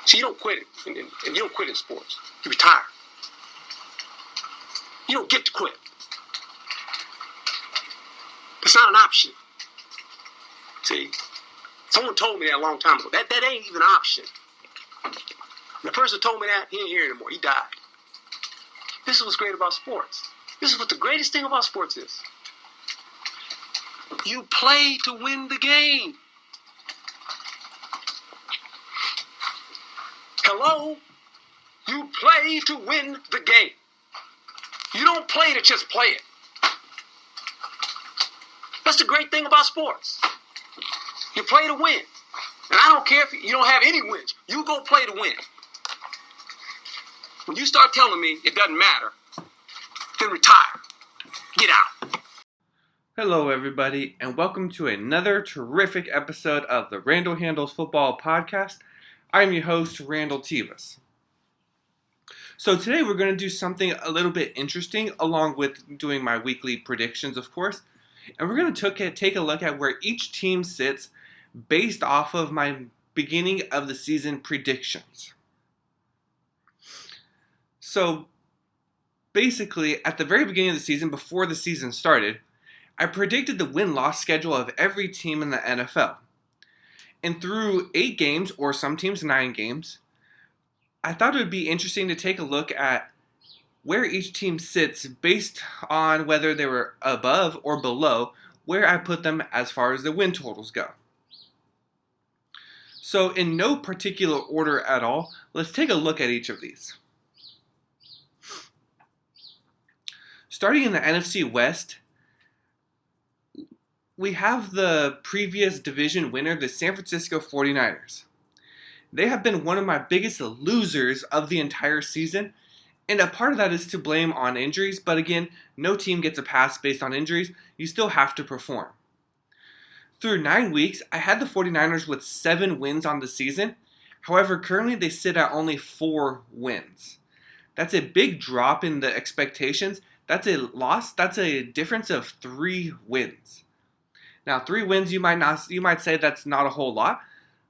See, you don't quit it, and you don't quit in sports. You retire. You don't get to quit. It's not an option. See, someone told me that a long time ago. That ain't even an option. And the person told me that, he ain't here anymore. He died. This is what's great about sports. This is what the greatest thing about sports is. You play to win the game. Hello? You play to win the game. You don't play to just play it. That's the great thing about sports. You play to win. And I don't care if you don't have any wins. You go play to win. When you start telling me it doesn't matter, then retire. Get out. Hello, everybody, and welcome to another terrific episode of the Randall Handles Football Podcast. I'm your host, Randall Tivas. So today we're going to do something a little bit interesting, along with doing my weekly predictions, of course. And we're going to take a look at where each team sits based off of my beginning of the season predictions. So basically, at the very beginning of the season, before the season started, I predicted the win-loss schedule of every team in the NFL. And through 8 games, or some teams 9 games, I thought it would be interesting to take a look at where each team sits based on whether they were above or below where I put them as far as the win totals go. So in no particular order at all, let's take a look at each of these. Starting in the NFC West, we have the previous division winner, the San Francisco 49ers. They have been one of my biggest losers of the entire season, and a part of that is to blame on injuries, but again, no team gets a pass based on injuries. You still have to perform. Through 9 weeks, I had the 49ers with 7 wins on the season. However, currently they sit at only 4 wins. That's a big drop in the expectations. That's a loss. That's a difference of 3 wins. Now, 3 wins, you might say that's not a whole lot,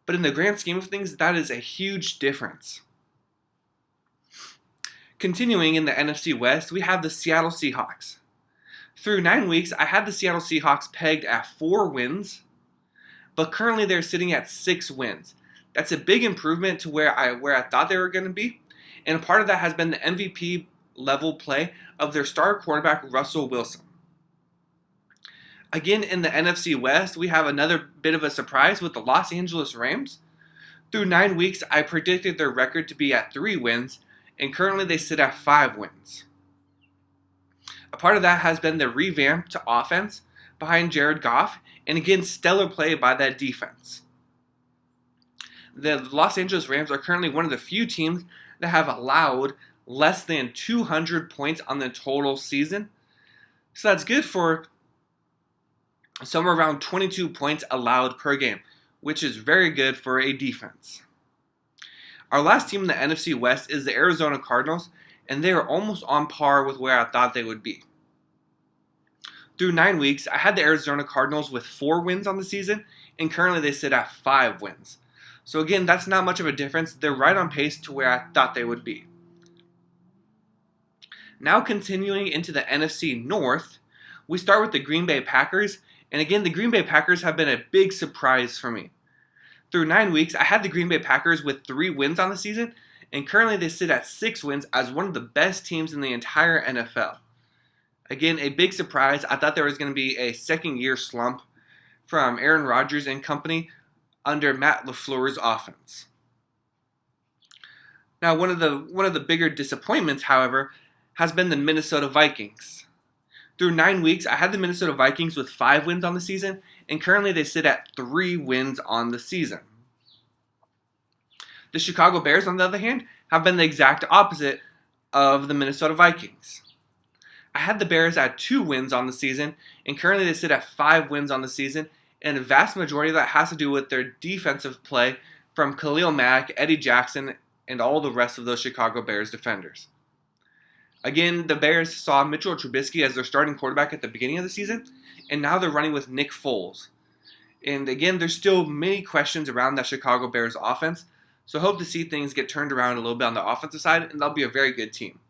but in the grand scheme of things, that is a huge difference. Continuing in the NFC West, we have the Seattle Seahawks. Through 9 weeks, I had the Seattle Seahawks pegged at 4 wins, but currently they're sitting at 6 wins. That's a big improvement to where I thought they were going to be, and a part of that has been the MVP level play of their star quarterback, Russell Wilson. Again, in the NFC West, we have another bit of a surprise with the Los Angeles Rams. Through 9 weeks, I predicted their record to be at 3 wins, and currently they sit at 5 wins. A part of that has been the revamped offense behind Jared Goff, and again, stellar play by that defense. The Los Angeles Rams are currently one of the few teams that have allowed less than 200 points on the total season. So that's good for somewhere around 22 points allowed per game, which is very good for a defense. Our last team in the NFC West is the Arizona Cardinals, and they are almost on par with where I thought they would be. Through 9 weeks, I had the Arizona Cardinals with 4 wins on the season, and currently they sit at 5 wins. So again, that's not much of a difference. They're right on pace to where I thought they would be. Now continuing into the NFC North, we start with the Green Bay Packers, and again, the Green Bay Packers have been a big surprise for me. Through 9 weeks, I had the Green Bay Packers with 3 wins on the season, and currently they sit at 6 wins as one of the best teams in the entire NFL. Again, a big surprise. I thought there was going to be a second-year slump from Aaron Rodgers and company under Matt LaFleur's offense. Now, one of the bigger disappointments, however, has been the Minnesota Vikings. Through 9 weeks, I had the Minnesota Vikings with 5 wins on the season, and currently they sit at 3 wins on the season. The Chicago Bears, on the other hand, have been the exact opposite of the Minnesota Vikings. I had the Bears at 2 wins on the season, and currently they sit at 5 wins on the season, and a vast majority of that has to do with their defensive play from Khalil Mack, Eddie Jackson, and all the rest of those Chicago Bears defenders. Again, the Bears saw Mitchell Trubisky as their starting quarterback at the beginning of the season, and now they're running with Nick Foles. And again, there's still many questions around that Chicago Bears offense, So hope to see things get turned around a little bit on the offensive side, and they'll be a very good team.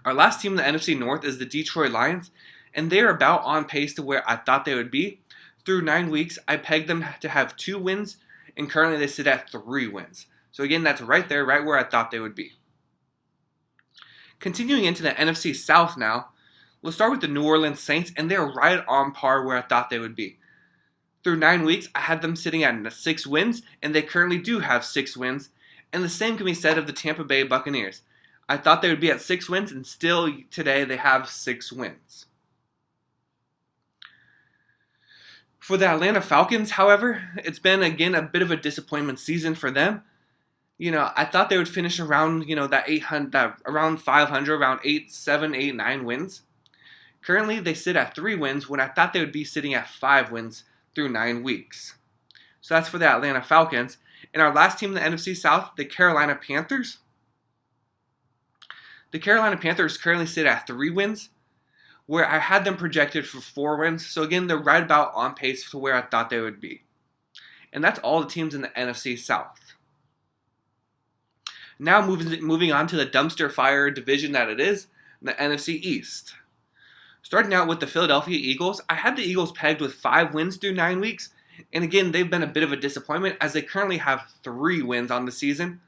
Our last team in the NFC North is the Detroit Lions, and they're about on pace to where I thought they would be. Through 9 weeks, I pegged them to have 2 wins, and currently they sit at 3 wins. So again, that's right there, right where I thought they would be. Continuing into the NFC South now, we'll start with the New Orleans Saints, and they're right on par where I thought they would be. Through 9 weeks, I had them sitting at 6 wins, and they currently do have 6 wins, and the same can be said of the Tampa Bay Buccaneers. I thought they would be at 6 wins, and still today they have 6 wins. For the Atlanta Falcons, however, it's been again a bit of a disappointment season for them. I thought they would finish around, that 800, around 500, around 8, 7, 8, 9 wins. Currently, they sit at 3 wins when I thought they would be sitting at 5 wins through 9 weeks. So that's for the Atlanta Falcons. And our last team in the NFC South, the Carolina Panthers. The Carolina Panthers currently sit at 3 wins, where I had them projected for 4 wins. So again, they're right about on pace to where I thought they would be. And that's all the teams in the NFC South. Now moving on to the dumpster fire division that it is, the NFC East. Starting out with the Philadelphia Eagles, I had the Eagles pegged with 5 wins through 9 weeks. And again, they've been a bit of a disappointment as they currently have 3 wins on the season.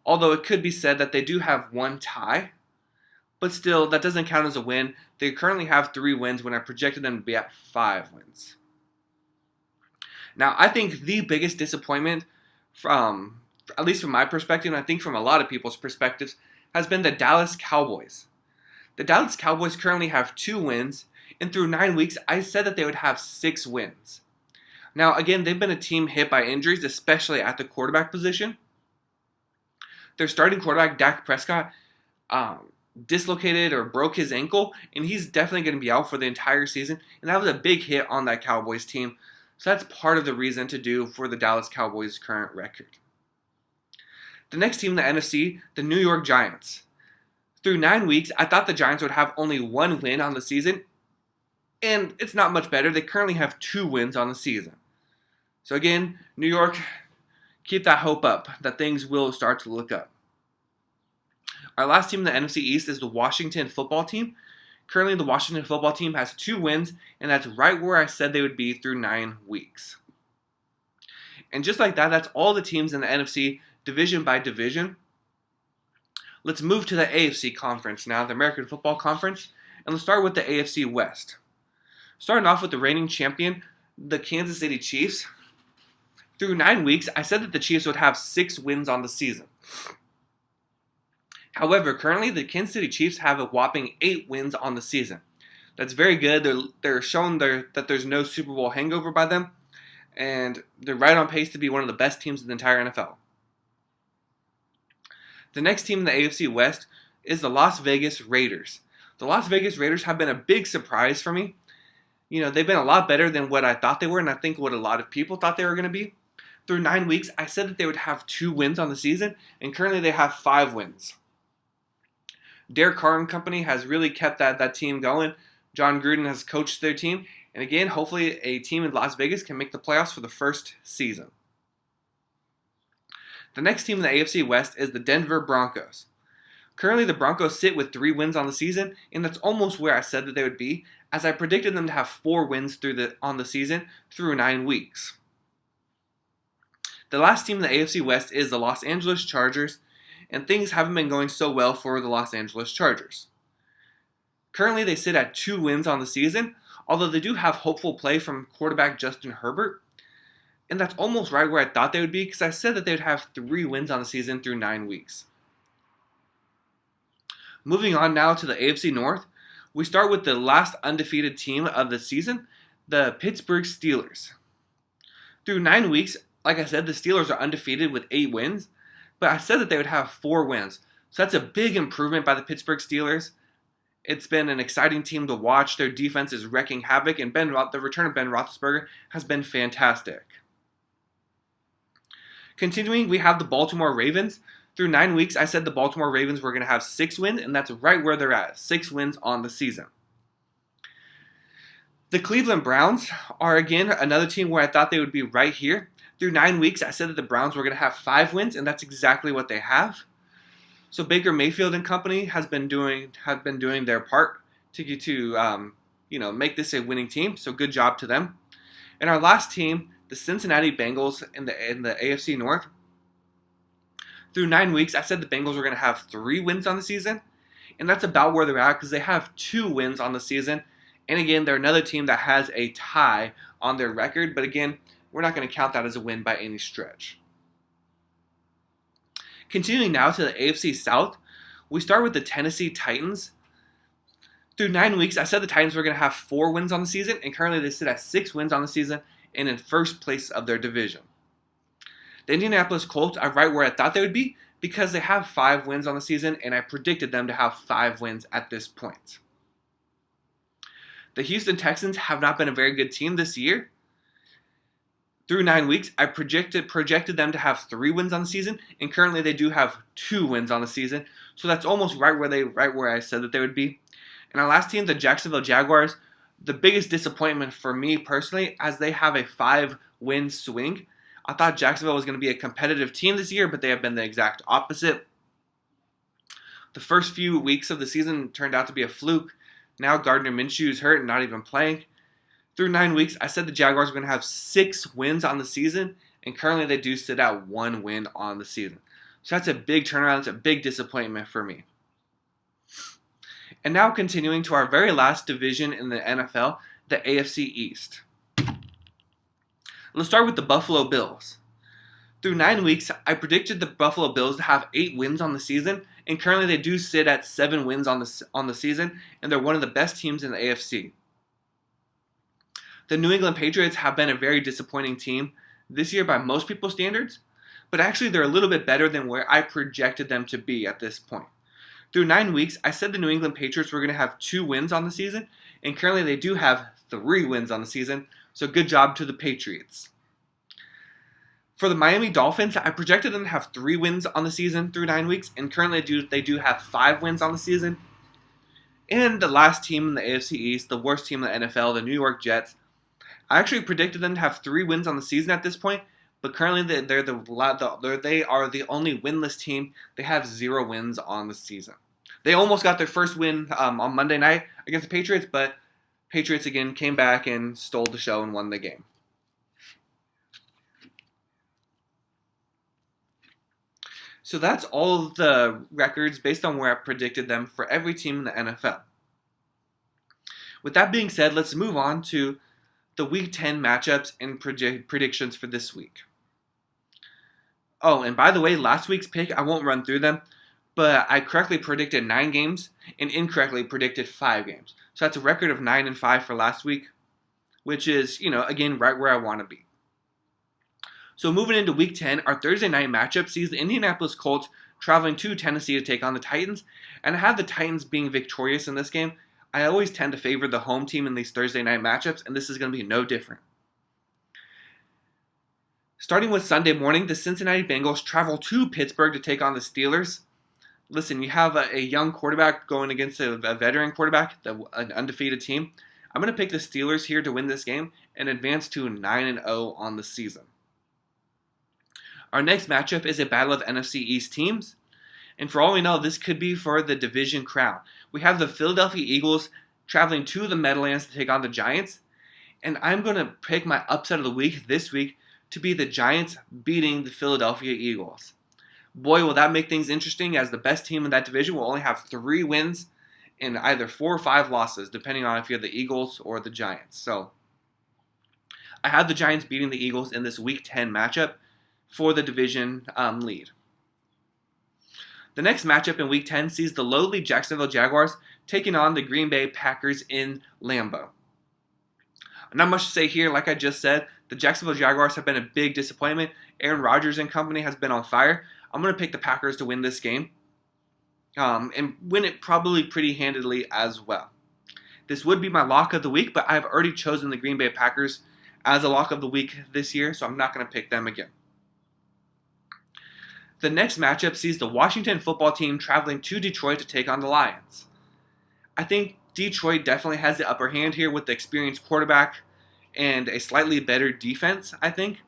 Although it could be said that they do have 1 tie. But still, that doesn't count as a win. They currently have 3 wins when I projected them to be at 5 wins. Now, I think the biggest disappointment at least from my perspective, and I think from a lot of people's perspectives, has been the Dallas Cowboys. The Dallas Cowboys currently have 2 wins, and through 9 weeks, I said that they would have 6 wins. Now, again, they've been a team hit by injuries, especially at the quarterback position. Their starting quarterback, Dak Prescott, dislocated or broke his ankle, and he's definitely going to be out for the entire season, and that was a big hit on that Cowboys team. So that's part of the reason to do for the Dallas Cowboys' current record. The next team in the NFC, the New York Giants. Through 9 weeks, I thought the Giants would have only 1 win on the season, and it's not much better. They currently have 2 wins on the season. So again, New York, keep that hope up that things will start to look up. Our last team in the NFC East is the Washington football team. Currently, the Washington football team has 2 wins, and that's right where I said they would be through 9 weeks. And just like that, that's all the teams in the NFC division by division. Let's move to the AFC Conference now, the American Football Conference, and let's start with the AFC West. Starting off with the reigning champion, the Kansas City Chiefs. Through 9 weeks, I said that the Chiefs would have 6 wins on the season. However, currently the Kansas City Chiefs have a whopping 8 wins on the season. That's very good. They're showing that there's no Super Bowl hangover by them, and they're right on pace to be one of the best teams in the entire NFL. The next team in the AFC West is the Las Vegas Raiders. The Las Vegas Raiders have been a big surprise for me. They've been a lot better than what I thought they were, and I think what a lot of people thought they were going to be. Through 9 weeks, I said that they would have 2 wins on the season, and currently they have 5 wins. Derek Carr and company has really kept that team going. John Gruden has coached their team, and again, hopefully a team in Las Vegas can make the playoffs for the first season. The next team in the AFC West is the Denver Broncos. Currently, the Broncos sit with 3 wins on the season, and that's almost where I said that they would be, as I predicted them to have 4 wins on the season through 9 weeks. The last team in the AFC West is the Los Angeles Chargers, and things haven't been going so well for the Los Angeles Chargers. Currently, they sit at 2 wins on the season, although they do have hopeful play from quarterback Justin Herbert. And that's almost right where I thought they would be because I said that they would have 3 wins on the season through 9 weeks. Moving on now to the AFC North, we start with the last undefeated team of the season, the Pittsburgh Steelers. Through 9 weeks, like I said, the Steelers are undefeated with 8 wins, but I said that they would have 4 wins. So that's a big improvement by the Pittsburgh Steelers. It's been an exciting team to watch. Their defense is wreaking havoc, and the return of Ben Roethlisberger has been fantastic. Continuing, we have the Baltimore Ravens. Through 9 weeks, I said the Baltimore Ravens were going to have 6 wins, and that's right where they're at, 6 wins on the season. The Cleveland Browns are, again, another team where I thought they would be right here. Through 9 weeks, I said that the Browns were going to have 5 wins, and that's exactly what they have. So Baker Mayfield and company have been doing their part to make this a winning team. So good job to them. And our last team, the Cincinnati Bengals in the AFC North. Through 9 weeks, I said the Bengals were going to have 3 wins on the season, and that's about where they're at because they have 2 wins on the season. And again, they're another team that has a tie on their record, but again, we're not going to count that as a win by any stretch. Continuing now to the AFC South, we start with the Tennessee Titans. Through 9 weeks, I said the Titans were going to have 4 wins on the season, and currently they sit at 6 wins on the season and in first place of their division. The Indianapolis Colts are right where I thought they would be because they have 5 wins on the season, and I predicted them to have 5 wins at this point. The Houston Texans have not been a very good team this year. Through 9 weeks, I projected them to have 3 wins on the season, and currently they do have 2 wins on the season. So that's almost right where I said that they would be. And our last team, the Jacksonville Jaguars, the biggest disappointment for me personally, as they have a 5-win swing. I thought Jacksonville was going to be a competitive team this year, but they have been the exact opposite. The first few weeks of the season turned out to be a fluke. Now Gardner Minshew is hurt and not even playing. Through 9 weeks, I said the Jaguars were going to have 6 wins on the season, and currently they do sit at 1 win on the season. So that's a big turnaround. It's a big disappointment for me. And now continuing to our very last division in the NFL, the AFC East. Let's start with the Buffalo Bills. Through 9 weeks, I predicted the Buffalo Bills to have 8 wins on the season, and currently they do sit at 7 wins on the season, and they're one of the best teams in the AFC. The New England Patriots have been a very disappointing team this year by most people's standards, but actually they're a little bit better than where I projected them to be at this point. Through 9 weeks, I said the New England Patriots were going to have 2 wins on the season, and currently they do have 3 wins on the season, so good job to the Patriots. For the Miami Dolphins, I projected them to have 3 wins on the season through 9 weeks, and currently they do have 5 wins on the season. And the last team in the AFC East, the worst team in the NFL, the New York Jets, I actually predicted them to have 3 wins on the season at this point, but currently they are the only winless team. They have 0 wins on the season. They almost got their first win on Monday night against the Patriots, but Patriots again came back and stole the show and won the game. So that's all of the records based on where I predicted them for every team in the NFL. With that being said, let's move on to the Week 10 matchups and predictions for this week. Oh, and by the way, last week's pick, I won't run through them, but I correctly predicted 9 games and incorrectly predicted 5 games. So that's a record of 9-5 for last week, which is, again, right where I want to be. So moving into Week 10, our Thursday night matchup sees the Indianapolis Colts traveling to Tennessee to take on the Titans, and I have the Titans being victorious in this game. I always tend to favor the home team in these Thursday night matchups, and this is going to be no different. Starting with Sunday morning, the Cincinnati Bengals travel to Pittsburgh to take on the Steelers. Listen, you have a young quarterback going against a veteran quarterback, an undefeated team. I'm going to pick the Steelers here to win this game and advance to 9-0 on the season. Our next matchup is a battle of NFC East teams. And for all we know, this could be for the division crown. We have the Philadelphia Eagles traveling to the Meadowlands to take on the Giants. And I'm going to pick my upset of the week this week to be the Giants beating the Philadelphia Eagles. Boy, will that make things interesting, as the best team in that division will only have 3 wins and either 4 or 5 losses, depending on if you have the Eagles or the Giants. So I have the Giants beating the Eagles in this Week 10 matchup for the division lead. The next matchup in Week 10 sees the lowly Jacksonville Jaguars taking on the Green Bay Packers in Lambeau. Not much to say here. Like I just said, the Jacksonville Jaguars have been a big disappointment. Aaron Rodgers and company has been on fire. I'm going to pick the Packers to win this game and win it probably pretty handedly as well. This would be my lock of the week, but I've already chosen the Green Bay Packers as a lock of the week this year, so I'm not going to pick them again. The next matchup sees the Washington football team traveling to Detroit to take on the Lions. I think Detroit definitely has the upper hand here with the experienced quarterback and a slightly better defense, I think.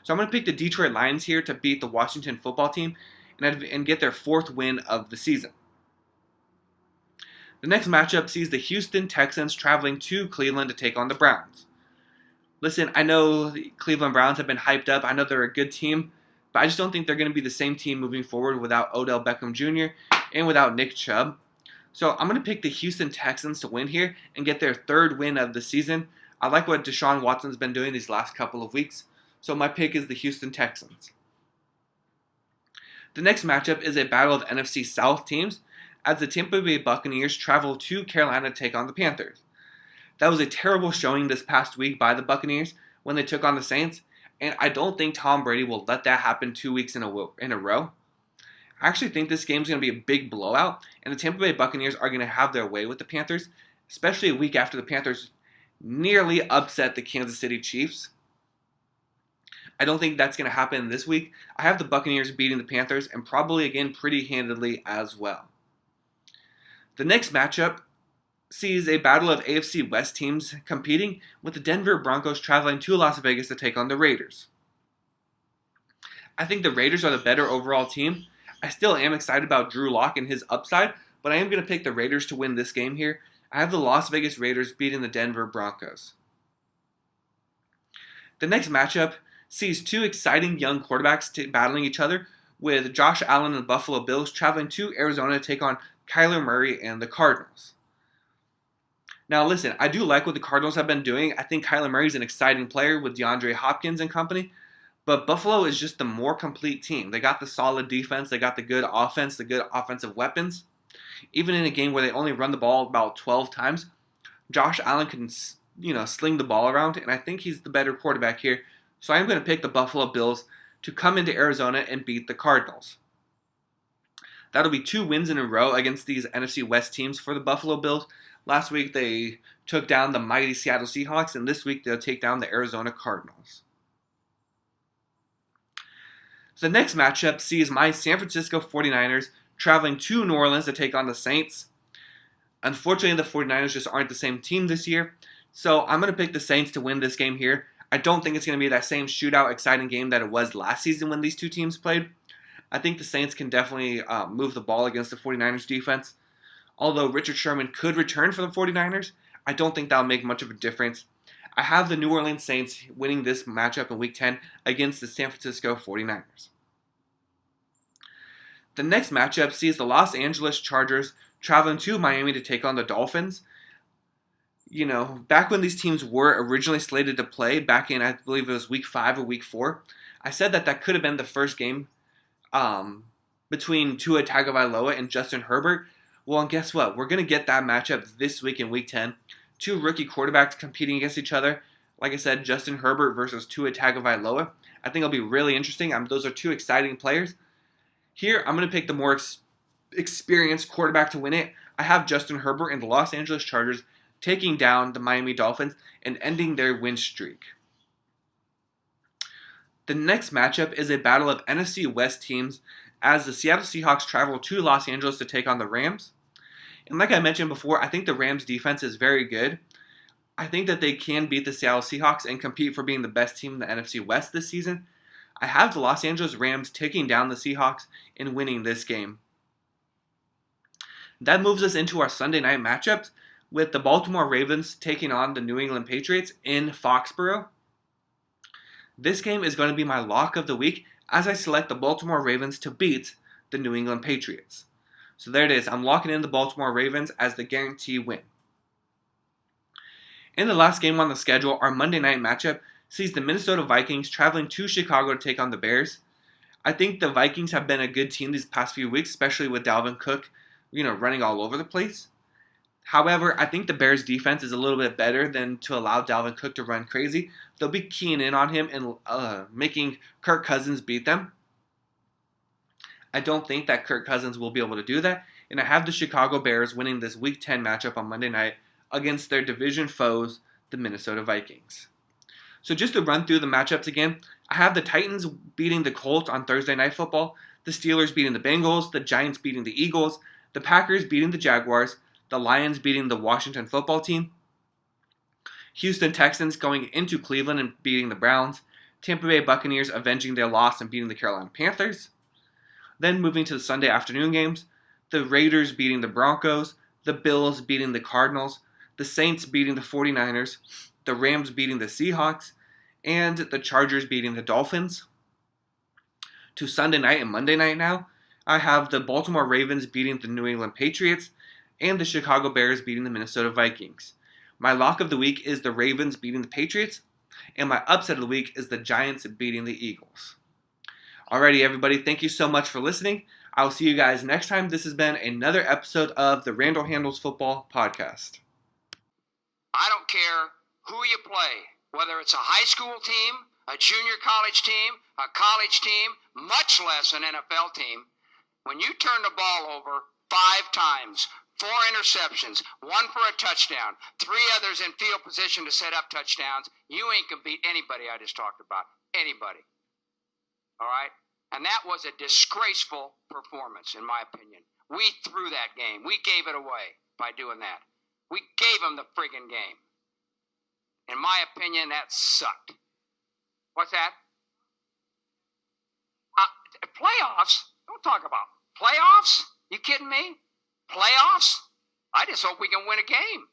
So I'm going to pick the Detroit Lions here to beat the Washington football team and get their 4th win of the season. The next matchup sees the Houston Texans traveling to Cleveland to take on the Browns. Listen, I know the Cleveland Browns have been hyped up. I know they're a good team, but I just don't think they're going to be the same team moving forward without Odell Beckham Jr. and without Nick Chubb. So I'm going to pick the Houston Texans to win here and get their 3rd win of the season. I like what Deshaun Watson's been doing these last couple of weeks, so my pick is the Houston Texans. The next matchup is a battle of NFC South teams as the Tampa Bay Buccaneers travel to Carolina to take on the Panthers. That was a terrible showing this past week by the Buccaneers when they took on the Saints, and I don't think Tom Brady will let that happen 2 weeks in a row. I actually think this game is going to be a big blowout, and the Tampa Bay Buccaneers are going to have their way with the Panthers, especially a week after the Panthers nearly upset the Kansas City Chiefs. I don't think that's going to happen this week. I have the Buccaneers beating the Panthers, and probably again pretty handedly as well. The next matchup sees a battle of AFC West teams competing, with the Denver Broncos traveling to Las Vegas to take on the Raiders. I think the Raiders are the better overall team. I still am excited about Drew Lock and his upside, but I am going to pick the Raiders to win this game here. I have the Las Vegas Raiders beating the Denver Broncos. The next matchup sees 2 exciting young quarterbacks battling each other, with Josh Allen and the Buffalo Bills traveling to Arizona to take on Kyler Murray and the Cardinals. Now listen, I do like what the Cardinals have been doing. I think Kyler Murray is an exciting player with DeAndre Hopkins and company, but Buffalo is just the more complete team. They got the solid defense, they got the good offense, the good offensive weapons. Even in a game where they only run the ball about 12 times, Josh Allen can, sling the ball around, and I think he's the better quarterback here. So I'm going to pick the Buffalo Bills to come into Arizona and beat the Cardinals. That'll be 2 wins in a row against these NFC West teams for the Buffalo Bills. Last week they took down the mighty Seattle Seahawks, and this week they'll take down the Arizona Cardinals. The next matchup sees my San Francisco 49ers traveling to New Orleans to take on the Saints. Unfortunately, the 49ers just aren't the same team this year, so I'm going to pick the Saints to win this game here. I don't think it's going to be that same shootout, exciting game that it was last season when these 2 teams played. I think the Saints can definitely move the ball against the 49ers defense. Although Richard Sherman could return for the 49ers, I don't think that'll make much of a difference. I have the New Orleans Saints winning this matchup in Week 10 against the San Francisco 49ers. The next matchup sees the Los Angeles Chargers traveling to Miami to take on the Dolphins. Back when these teams were originally slated to play, back in, I believe it was Week 5 or Week 4, I said that could have been the first game between Tua Tagovailoa and Justin Herbert. Well, and guess what? We're going to get that matchup this week in Week 10. 2 rookie quarterbacks competing against each other. Like I said, Justin Herbert versus Tua Tagovailoa. I think it'll be really interesting. Those are 2 exciting players. Here, I'm going to pick the more experienced quarterback to win it. I have Justin Herbert and the Los Angeles Chargers taking down the Miami Dolphins and ending their win streak. The next matchup is a battle of NFC West teams as the Seattle Seahawks travel to Los Angeles to take on the Rams. And like I mentioned before, I think the Rams defense is very good. I think that they can beat the Seattle Seahawks and compete for being the best team in the NFC West this season. I have the Los Angeles Rams taking down the Seahawks and winning this game. That moves us into our Sunday night matchups with the Baltimore Ravens taking on the New England Patriots in Foxborough. This game is going to be my lock of the week as I select the Baltimore Ravens to beat the New England Patriots. So there it is. I'm locking in the Baltimore Ravens as the guarantee win. In the last game on the schedule, our Monday night matchup sees the Minnesota Vikings traveling to Chicago to take on the Bears. I think the Vikings have been a good team these past few weeks, especially with Dalvin Cook, running all over the place. However, I think the Bears defense is a little bit better than to allow Dalvin Cook to run crazy. They'll be keying in on him and making Kirk Cousins beat them. I don't think that Kirk Cousins will be able to do that, and I have the Chicago Bears winning this Week 10 matchup on Monday night against their division foes, the Minnesota Vikings. So just to run through the matchups again, I have the Titans beating the Colts on Thursday Night Football, the Steelers beating the Bengals, the Giants beating the Eagles, the Packers beating the Jaguars, the Lions beating the Washington Football Team, Houston Texans going into Cleveland and beating the Browns, Tampa Bay Buccaneers avenging their loss and beating the Carolina Panthers. Then moving to the Sunday afternoon games, the Raiders beating the Broncos, the Bills beating the Cardinals, the Saints beating the 49ers, the Rams beating the Seahawks, and the Chargers beating the Dolphins. To Sunday night and Monday night now, I have the Baltimore Ravens beating the New England Patriots and the Chicago Bears beating the Minnesota Vikings. My lock of the week is the Ravens beating the Patriots, and my upset of the week is the Giants beating the Eagles. Alrighty, everybody, thank you so much for listening. I will see you guys next time. This has been another episode of the Randall Handles Football Podcast. I don't care who you play, whether it's a high school team, a junior college team, a college team, much less an NFL team. When you turn the ball over 5 times, 4 interceptions, 1 for a touchdown, 3 others in field position to set up touchdowns, you ain't gonna beat anybody I just talked about. Anybody. All right? And that was a disgraceful performance, in my opinion. We threw that game. We gave it away by doing that. We gave them the friggin' game. In my opinion, that sucked. What's that? Playoffs? Don't talk about playoffs. You kidding me? Playoffs? I just hope we can win a game.